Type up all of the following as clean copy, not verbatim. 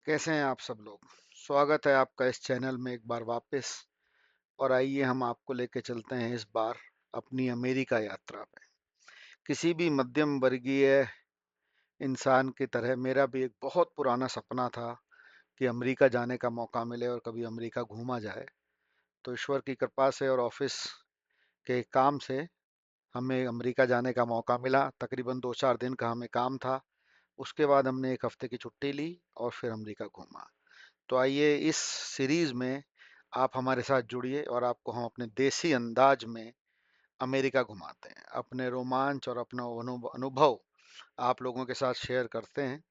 कैसे हैं आप सब लोग। स्वागत है आपका इस चैनल में एक बार वापस। और आइए हम आपको लेके चलते हैं इस बार अपनी अमेरिका यात्रा पे। किसी भी मध्यम वर्गीय इंसान की तरह मेरा भी एक बहुत पुराना सपना था कि अमेरिका जाने का मौका मिले और कभी अमेरिका घूमा जाए। तो ईश्वर की कृपा से और ऑफिस के काम से हमें अमेरिका जाने का मौका मिला। तकरीबन 2-4 दिन का हमें काम था। उसके बाद हमने एक हफ्ते की छुट्टी ली और फिर अमेरिका घूमा। तो आइए इस सीरीज में आप हमारे साथ जुड़िए और आपको हम अपने देसी अंदाज में अमेरिका घुमाते हैं, अपने रोमांच और अपना अनुभव आप लोगों के साथ शेयर करते हैं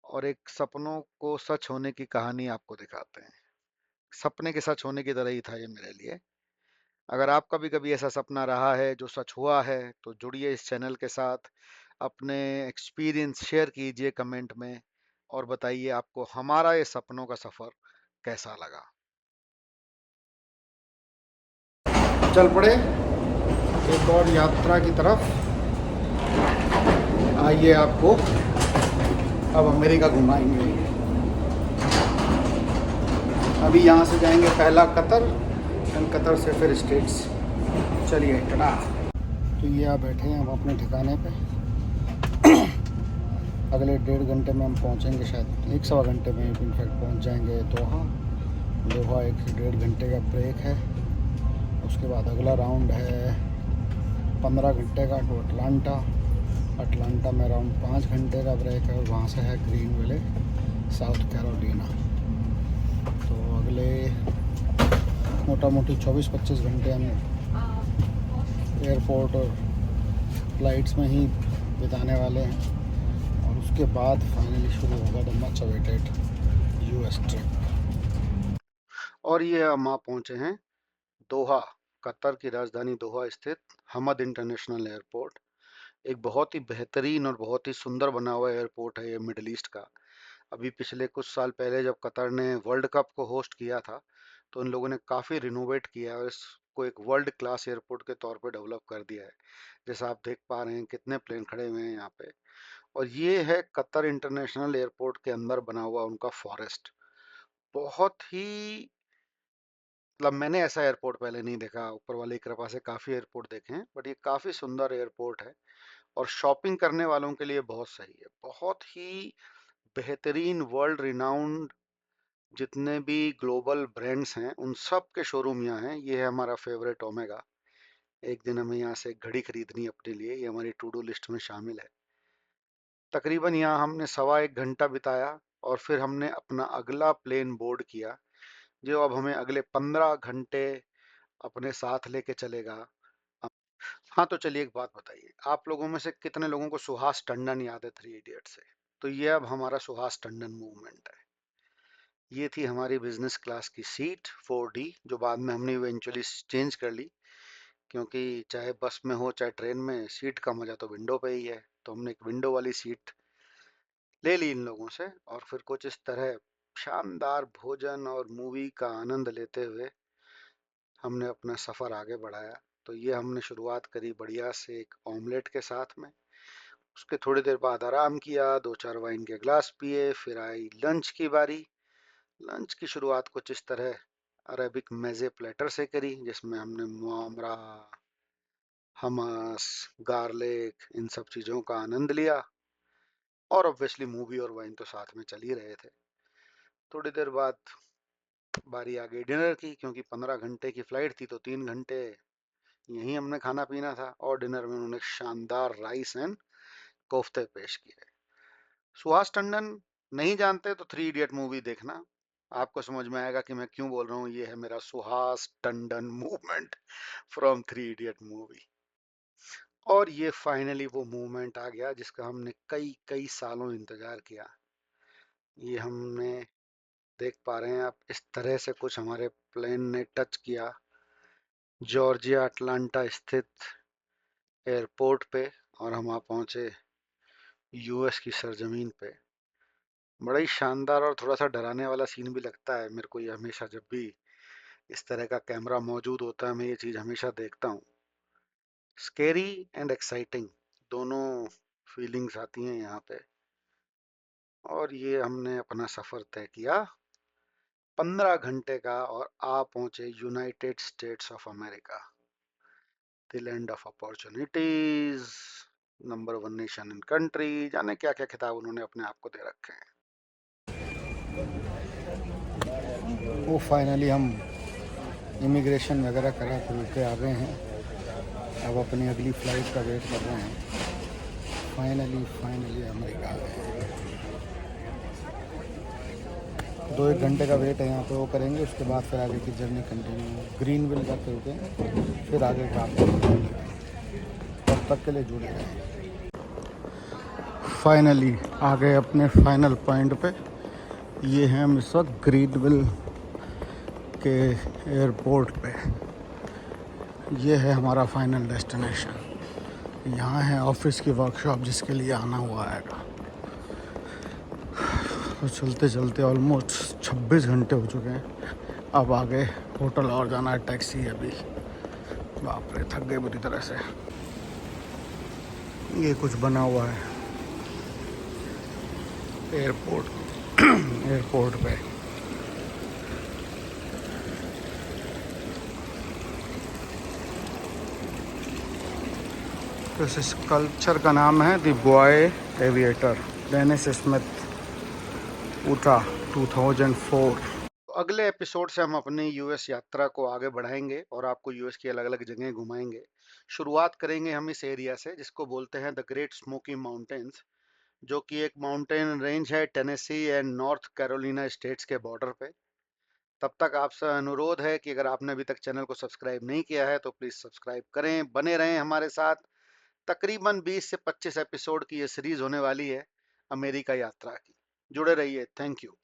और एक सपनों को सच होने की कहानी आपको दिखाते हैं। सपने के सच होने की तरह ही था ये मेरे लिए। अगर आपका भी कभी ऐसा सपना रहा है जो सच हुआ है तो जुड़िए इस चैनल के साथ। अपने एक्सपीरियंस शेयर कीजिए कमेंट में और बताइए आपको हमारा ये सपनों का सफर कैसा लगा। चल पड़े एक और यात्रा की तरफ। आइए आपको अब अमेरिका घुमाएंगे। अभी यहाँ से जाएंगे पहला कतर, फिर कतर से फिर स्टेट्स। चलिए टटा। तो ये आप बैठे हैं हम अपने ठिकाने पे। अगले 1.5 घंटे में हम पहुँचेंगे, शायद 1 सवा घंटे में इनफैक्ट पहुँच जाएंगे दोहा। दोहा 1 से 1.5 घंटे का ब्रेक है। उसके बाद अगला राउंड है 15 घंटे का टू अटलांटा। अटलांटा में अराउंड 5 घंटे का ब्रेक है और वहाँ से है ग्रीन विले, साउथ कैरोलिना। तो अगले मोटा मोटी 24-25 घंटे हम एयरपोर्ट और फ्लाइट्स में ही बिताने वाले हैं और उसके बाद फाइनली शुरू होगा the much awaited US trip. और ये हम वहाँ पहुँचे हैं दोहा, कतर की राजधानी दोहा स्थित हमद इंटरनेशनल एयरपोर्ट। एक बहुत ही बेहतरीन और बहुत ही सुंदर बना हुआ एयरपोर्ट है ये मिडल ईस्ट का। अभी पिछले कुछ साल पहले जब कतर ने वर्ल्ड कप को होस्ट किया था तो इन लोगों ने काफ़ी रिनोवेट किया और इसको एक वर्ल्ड क्लास एयरपोर्ट के तौर पे डेवलप कर दिया है। जैसा आप देख पा रहे हैं कितने प्लेन खड़े हुए हैं यहाँ पे। और ये है कतर इंटरनेशनल एयरपोर्ट के अंदर बना हुआ उनका फॉरेस्ट। बहुत ही मतलब मैंने ऐसा एयरपोर्ट पहले नहीं देखा। ऊपर वाली की कृपा से काफ़ी एयरपोर्ट देखे हैं बट ये काफ़ी सुंदर एयरपोर्ट है और शॉपिंग करने वालों के लिए बहुत सही है। बहुत ही बेहतरीन वर्ल्ड रिनाउंड जितने भी ग्लोबल ब्रांड्स हैं उन सब के शोरूम यहाँ हैं। ये है हमारा फेवरेट ओमेगा। एक दिन हमें यहाँ से एक घड़ी खरीदनी है अपने लिए, ये हमारी टू डू लिस्ट में शामिल है। तकरीबन यहाँ हमने 1.25 घंटा बिताया और फिर हमने अपना अगला प्लेन बोर्ड किया जो अब हमें अगले 15 घंटे अपने साथ लेके चलेगा। हाँ तो चलिए एक बात बताइए, आप लोगों में से कितने लोगों को सुहास टंडन याद है थ्री इडियट से? तो ये अब हमारा सुहास टंडन मूवमेंट है। ये थी हमारी बिजनेस क्लास की सीट 4D, जो बाद में हमने इवेंचुअली चेंज कर ली क्योंकि चाहे बस में हो चाहे ट्रेन में सीट का मजा तो विंडो पे ही है। तो हमने एक विंडो वाली सीट ले ली इन लोगों से और फिर कुछ इस तरह शानदार भोजन और मूवी का आनंद लेते हुए हमने अपना सफर आगे बढ़ाया। तो ये हमने शुरुआत करी बढ़िया से एक ऑमलेट के साथ में। उसके थोड़ी देर बाद आराम किया, 2-4 वाइन के ग्लास पिए, फिर आई लंच की बारी। लंच की शुरुआत कुछ इस तरह अरेबिक मेज़े प्लेटर से करी जिसमें हमने मुआमरा, हमस, गार्लिक इन सब चीज़ों का आनंद लिया और ऑब्वियसली मूवी और वाइन तो साथ में चल ही रहे थे। थोड़ी देर बाद बारी आ गई डिनर की क्योंकि 15 घंटे की फ्लाइट थी तो 3 घंटे यहीं हमने खाना पीना था। और डिनर में उन्होंने शानदार राइस एंड कोफ्ते पेश किए। सुहास टंडन नहीं जानते तो थ्री इडियट मूवी देखना, आपको समझ में आएगा कि मैं क्यों बोल रहा हूँ ये है मेरा Suhas Tandon movement from three idiot movie. और ये फाइनली वो मूवमेंट आ गया जिसका हमने कई कई सालों इंतजार किया। ये हमने देख पा रहे हैं आप इस तरह से कुछ हमारे प्लेन ने टच किया जॉर्जिया अटलांटा स्थित एयरपोर्ट पे और हम वहाँ पहुंचे यूएस की सरजमीन पे। बड़ा ही शानदार और थोड़ा सा डराने वाला सीन भी लगता है मेरे को ये हमेशा, जब भी इस तरह का कैमरा मौजूद होता है मैं ये चीज़ हमेशा देखता हूँ। स्केरी एंड एक्साइटिंग दोनों फीलिंग्स आती हैं यहाँ पे। और ये हमने अपना सफ़र तय किया 15 घंटे का और आ पहुंचे United states of America, the land of opportunities, number one nation in country, जाने क्या क्या खिताब उन्होंने अपने आप को दे रखे हैं। वो फाइनली हम इमिग्रेशन वगैरह करा के आ गए हैं। अब अपनी अगली फ़्लाइट का वेट कर रहे हैं। फाइनली अमेरिका आ गए हैं। 2-1 घंटे का वेट है यहाँ पे, वो करेंगे। उसके बाद फिर आगे की जर्नी कंटिन्यू ग्रीनविल जाके रुके, फिर आगे का तब तक के लिए जुड़े रहें। फाइनली आ गए अपने फाइनल पॉइंट पे। ये हैं हम इस वक्त ग्रीनविल के एयरपोर्ट पे। ये है हमारा फाइनल डेस्टिनेशन। यहाँ है ऑफिस की वर्कशॉप जिसके लिए आना हुआ है। तो चलते चलते ऑलमोस्ट 26 घंटे हो चुके हैं। अब आगे होटल और जाना है, टैक्सी अभी। बाप रे, थक गए बुरी तरह से। ये कुछ बना हुआ है एयरपोर्ट पे। तो इस स्कल्पचर का नाम है the boy aviator, Dennis Smith, Utah 2004। अगले एपिसोड से हम अपनी यूएस यात्रा को आगे बढ़ाएंगे और आपको यूएस की अलग अलग जगह घुमाएंगे। शुरुआत करेंगे हम इस एरिया से जिसको बोलते हैं द ग्रेट स्मोकी माउंटेन्स, जो कि एक माउंटेन रेंज है Tennessee and north Carolina states के बॉर्डर पे। तब तक आपसे अनुरोध है कि अगर आपने अभी तक चैनल को सब्सक्राइब नहीं किया है तो प्लीज़ सब्सक्राइब करें, बने रहें हमारे साथ। तकरीबन 20 से 25 एपिसोड की ये सीरीज होने वाली है अमेरिका यात्रा की। जुड़े रहिए। Thank you.